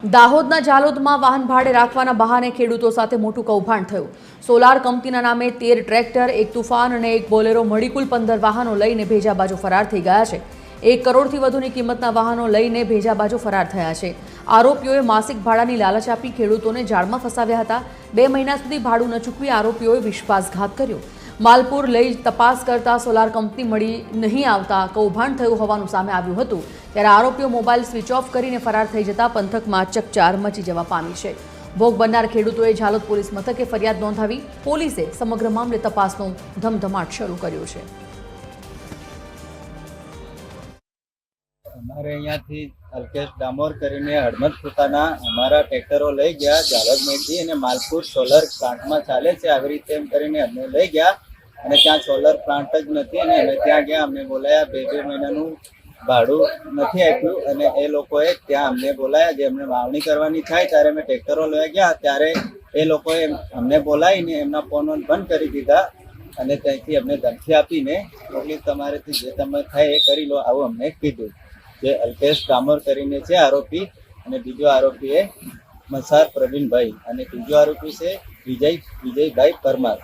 દાહોદના ઝાલોદમાં વાહન ભાડે રાખવાના બહાને ખેડૂતો સાથે મોટું કૌભાંડ થયું। સોલાર કંપનીના નામે 13 ટ્રેક્ટર, એક તુફાન અને એક બોલેરો મળી કુલ 15 વાહનો લઈને ભેજા બાજુ ફરાર થઈ ગયા છે। 1 કરોડથી વધુની કિંમતના વાહનો લઈને ભેજા બાજુ ફરાર થયા છે। આરોપીઓએ માસિક ભાડાની લાલચ આપી ખેડૂતોને જાળમાં ફસાવ્યા હતા। 2 મહિના સુધી ભાડું ન ચૂકવી આરોપીઓએ વિશ્વાસઘાત કર્યો। માલપુર લઈ તપાસ કરતા સોલાર કંપની મળી નહીં આવતા કૌભાંડ થયું હોવાનું સામે આવ્યું હતું। ત્યારે આરોપીઓ મોબાઈલ સ્વિચ ઓફ કરીને ફરાર થઈ જતા પંથકમાં ચકચાર મચી જવા પામી છે। ભોગ બનનાર ખેડૂતોએ ઝાલોદ પોલીસ મથકે ફરિયાદ નોંધાવી પોલીસે સમગ્ર મામલે તપાસનો ધમધમાટ શરૂ કર્યો છે। हमारे यहाँ थी अल्केश डामोर करीने हड़मत पोताना हमारा ट्रेक्टरो लई गया झालोद मेथी अने मालपुर सोलर प्लांट में चाले छे। આવી રીતે એમ કરીને અમને લઈ ગયા અને ત્યાં સોલર પ્લાન્ટ જ નથી અને અમે ત્યાં ગયા। અમને બોલાયા, 2 મહિનાનું ભાડું નથી આપ્યું અને એ લોકોએ ત્યાં અમને બોલાયા। જે અમને વાવણી કરવાની થાય ત્યારે અમે ટ્રેક્ટરો લઈ ગયા ત્યારે એ લોકોએ અમને બોલાવીને એમના ફોન બંધ કરી દીધા અને ત્યાંથી અમને ધમકી આપીને મોકલી તમારેથી જે તમે થાય એ કરી લો આવું અમને કીધું। જે અલ્કેશ ડામોર કરીને છે આરોપી અને બીજો આરોપી એ મસાર પ્રવીણભાઈ અને ત્રીજો આરોપી છે વિજયભાઈ પરમાર।